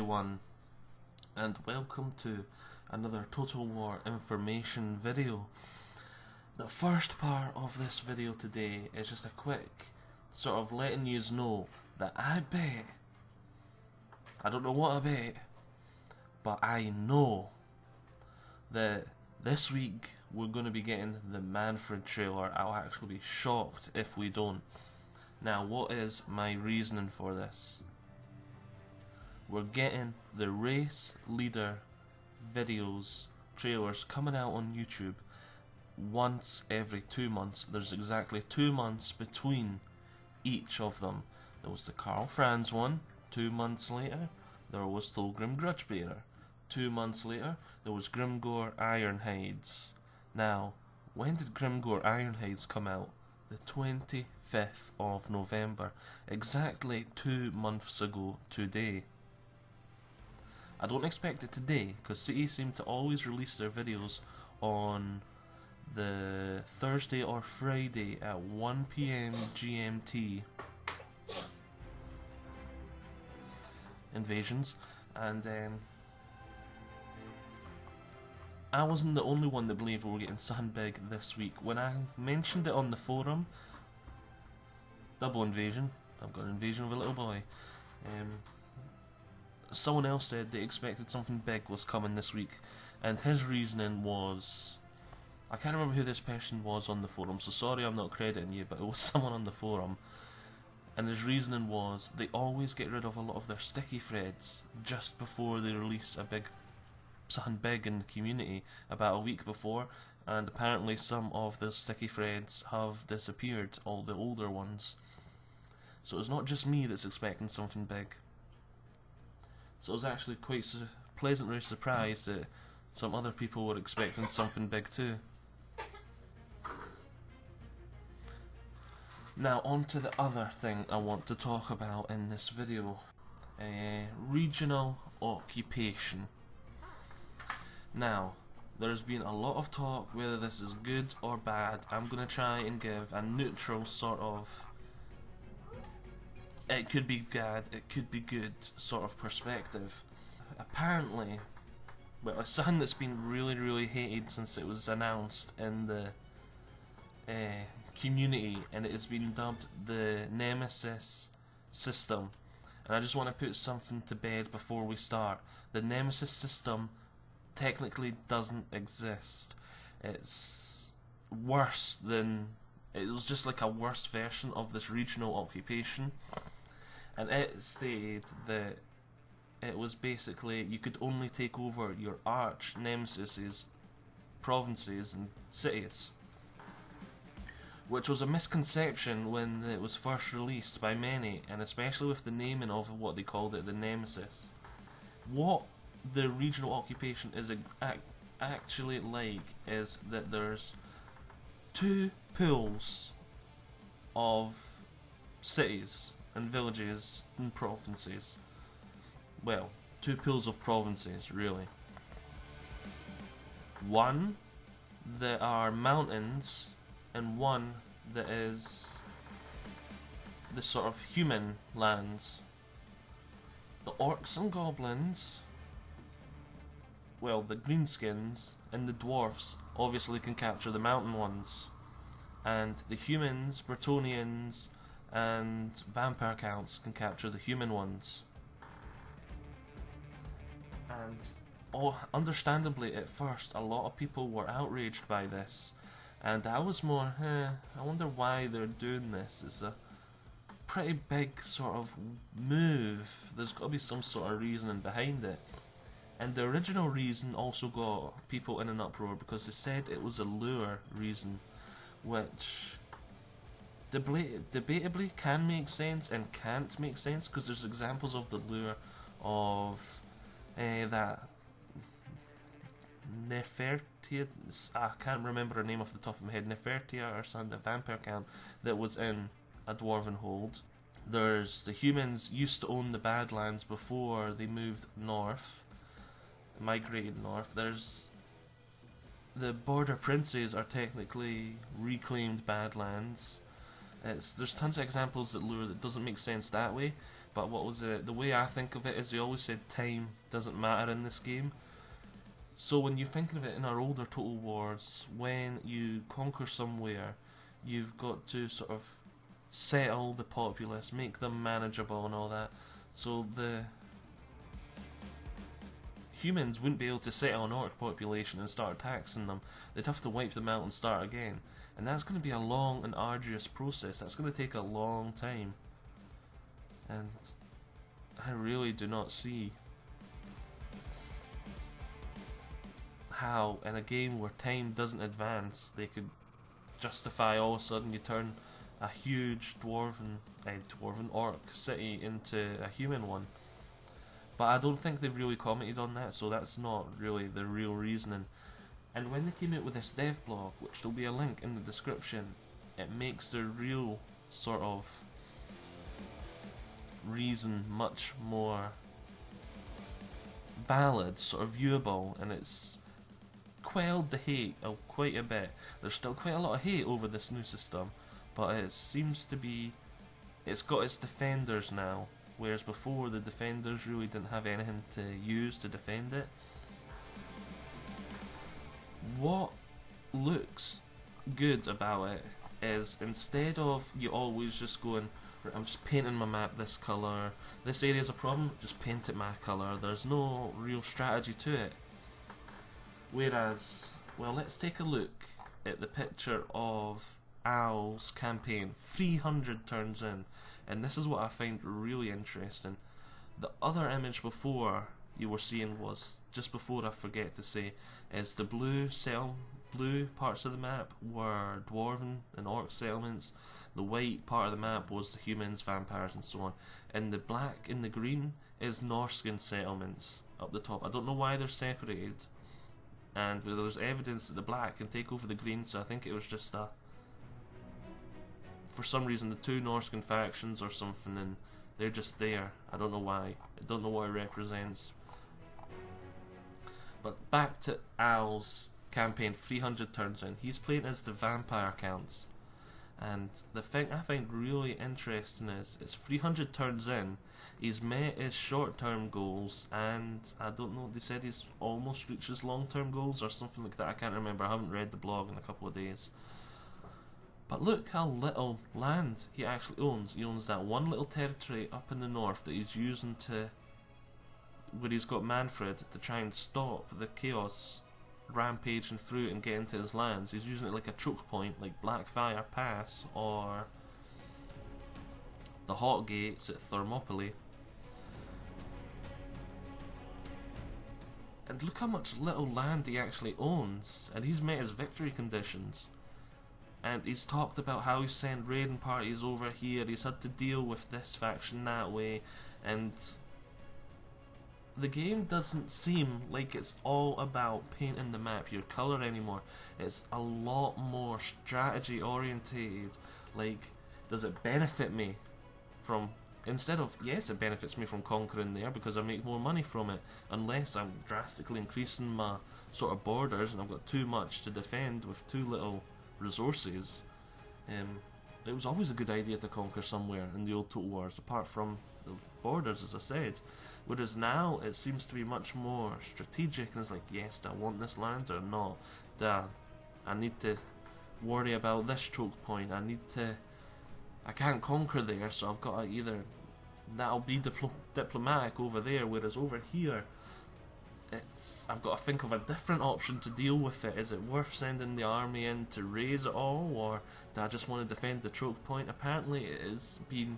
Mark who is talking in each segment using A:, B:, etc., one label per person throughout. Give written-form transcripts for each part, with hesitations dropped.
A: everyone, and welcome to another Total War information video. The first part of this video today is just a quick sort of letting you know that I don't know what I bet, but I know that this week we're going to be getting the Manfred trailer. I'll actually be shocked if we don't. Now, what is my reasoning for this? We're getting the race leader videos, trailers coming out on YouTube once every 2 months. There's exactly 2 months between each of them. There was the Karl Franz one, 2 months later. There was Thulgrim Grudgebearer. 2 months later, there was Grimgor Ironhides. Now, when did Grimgor Ironhides come out? The 25th of November, exactly 2 months ago today. I don't expect it today, because cities seem to always release their videos on the Thursday or Friday at 1 PM GMT. Invasions, and I wasn't the only one that believed we were getting something big this week. When I mentioned it on the forum, double invasion, I've got an invasion of a little boy, someone else said they expected something big was coming this week, and his reasoning was, I can't remember who this person was on the forum, so sorry I'm not crediting you, but it was someone on the forum, and his reasoning was they always get rid of a lot of their sticky threads just before they release something big in the community about a week before, and apparently some of the sticky threads have disappeared, all the older ones. So it's not just me that's expecting something big. So I was actually quite pleasantly surprised that some other people were expecting something big too. Now on to the other thing I want to talk about in this video. Regional occupation. Now, there's been a lot of talk whether this is good or bad. I'm going to try and give a neutral sort of, it could be bad, it could be good sort of perspective. Apparently, well, it's something that's been really hated since it was announced in the community, and it has been dubbed the Nemesis system. And I just want to put something to bed before we start. The Nemesis system technically doesn't exist. It's worse than, it was just like a worse version of this regional occupation, and it stated that it was basically you could only take over your arch nemesis provinces and cities, which was a misconception when it was first released by many, and especially with the naming of what they called it, the Nemesis. What the regional occupation is actually like is that there's 2 pools of cities and villages and provinces. Well, 2 pools of provinces, really. One that are mountains, and one that is the sort of human lands. The orcs and goblins, well, the greenskins and the dwarfs obviously can capture the mountain ones, and the humans, Bretonnians and vampire counts can capture the human ones. And understandably at first a lot of people were outraged by this, and I was more, I wonder why they're doing this. It's a pretty big sort of move. There's got to be some sort of reasoning behind it. And the original reason also got people in an uproar because they said it was a lure reason, which debatably can make sense and can't make sense, because there's examples of the lure of that Nefertia, I can't remember her name off the top of my head, Nefertia or something, the vampire count that was in a dwarven hold. There's the humans used to own the Badlands before they moved north, migrated north. There's the border princes are technically reclaimed Badlands. There's tons of examples that lure that doesn't make sense that way. But what was it? The way I think of it is they always said time doesn't matter in this game. So when you're thinking of it in our older Total Wars, when you conquer somewhere, you've got to sort of settle the populace, make them manageable and all that. So the humans wouldn't be able to settle an orc population and start taxing them. They'd have to wipe them out and start again. And that's going to be a long and arduous process. That's going to take a long time. And I really do not see how, in a game where time doesn't advance, they could justify all of a sudden you turn a huge dwarven orc city into a human one. But I don't think they've really commented on that, so that's not really the real reasoning. And when they came out with this dev blog, which there'll be a link in the description, it makes the real sort of reason much more valid, sort of viewable, and it's quelled the hate quite a bit. There's still quite a lot of hate over this new system, but it seems to be, it's got its defenders now, whereas before the defenders really didn't have anything to use to defend it. What looks good about it is, instead of you always just going, I'm just painting my map this colour, this area's a problem, just paint it my colour, there's no real strategy to it. Whereas, well, let's take a look at the picture of Owl's campaign, 300 turns in, and this is what I find really interesting. The other image before you were seeing was, just before I forget to say, is the blue parts of the map were dwarven and orc settlements, the white part of the map was the humans, vampires and so on, and the black and the green is Norscan settlements up the top. I don't know why they're separated, and there's evidence that the black can take over the green, so I think it was just for some reason the two Norscan factions or something, and they're just there. I don't know why. I don't know what it represents. But back to Owl's campaign, 300 turns in. He's playing as the vampire counts. And the thing I find really interesting is, it's 300 turns in, he's met his short-term goals, and I don't know, they said he's almost reached his long-term goals or something like that. I can't remember, I haven't read the blog in a couple of days. But look how little land he actually owns. He owns that one little territory up in the north that he's using to, where he's got Manfred to try and stop the chaos rampaging through and getting to his lands. He's using it like a choke point, like Blackfire Pass or the Hot Gates at Thermopylae. And look how much little land he actually owns, and he's met his victory conditions. And he's talked about how he's sent raiding parties over here, he's had to deal with this faction that way, and the game doesn't seem like it's all about painting the map, your colour anymore. It's a lot more strategy orientated. Like, does it benefit me from, instead of, yes, it benefits me from conquering there because I make more money from it, unless I'm drastically increasing my sort of borders and I've got too much to defend with too little resources. It was always a good idea to conquer somewhere in the old Total Wars, apart from the borders, as I said. Whereas now it seems to be much more strategic, and it's like, yes, do I want this land or not? I need to worry about this choke point. I can't conquer there, so I've got to either, that'll be diplomatic over there, whereas over here, I've got to think of a different option to deal with it. Is it worth sending the army in to raise it all, or do I just want to defend the choke point? Apparently it has been,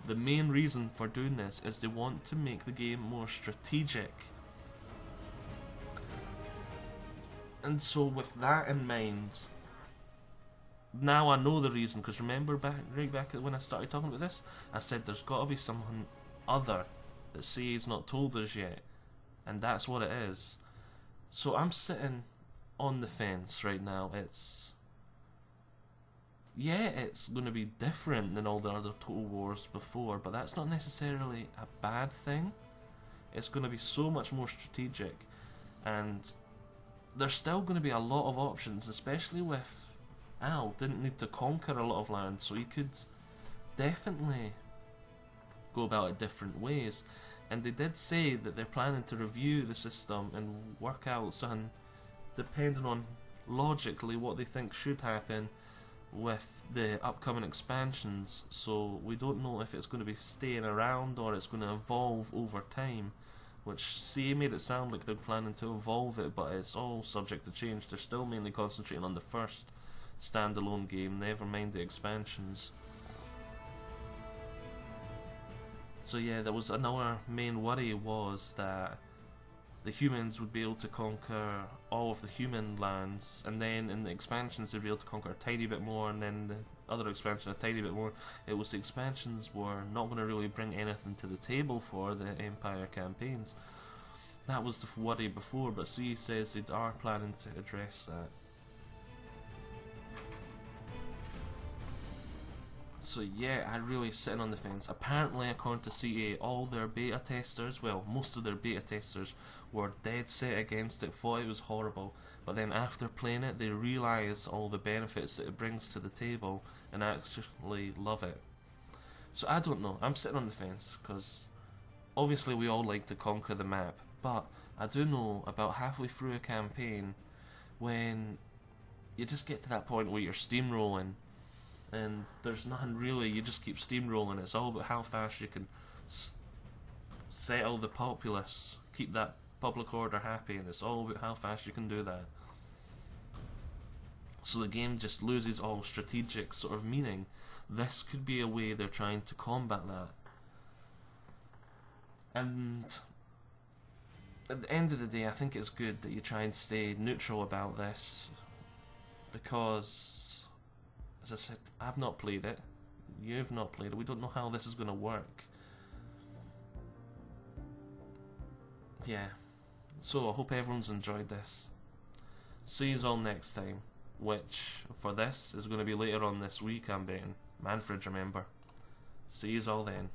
A: the main reason for doing this is they want to make the game more strategic. And so with that in mind, now I know the reason, because remember right back when I started talking about this, I said there's got to be something other that CA's not told us yet, and that's what it is. So I'm sitting on the fence right now. It's going to be different than all the other Total Wars before, but that's not necessarily a bad thing. It's going to be so much more strategic, and there's still going to be a lot of options, especially with Al didn't need to conquer a lot of land, so he could definitely go about it different ways. And they did say that they're planning to review the system and work out something depending on logically what they think should happen with the upcoming expansions. So we don't know if it's going to be staying around or it's going to evolve over time, which CA made it sound like they're planning to evolve it, but it's all subject to change. They're still mainly concentrating on the first standalone game, never mind the expansions. So yeah, there was another main worry, was that the humans would be able to conquer all of the human lands, and then in the expansions they'd be able to conquer a tiny bit more, and then the other expansion a tiny bit more. It was the expansions were not going to really bring anything to the table for the Empire campaigns. That was the worry before, but CE says they are planning to address that. So yeah, I really sitting on the fence. Apparently, according to CA, all their beta testers, well, most of their beta testers were dead set against it, thought it was horrible. But then after playing it, they realise all the benefits that it brings to the table and actually love it. So I don't know, I'm sitting on the fence, because obviously we all like to conquer the map, but I do know about halfway through a campaign when you just get to that point where you're steamrolling and there's nothing really, you just keep steamrolling. It's all about how fast you can settle the populace, keep that public order happy, and it's all about how fast you can do that. So the game just loses all strategic sort of meaning. This could be a way they're trying to combat that. And at the end of the day, I think it's good that you try and stay neutral about this, because, as I said, I've not played it, you've not played it, we don't know how this is going to work. Yeah, so I hope everyone's enjoyed this. See you all next time, which for this is going to be later on this week, I'm betting. Manfred, remember. See you all then.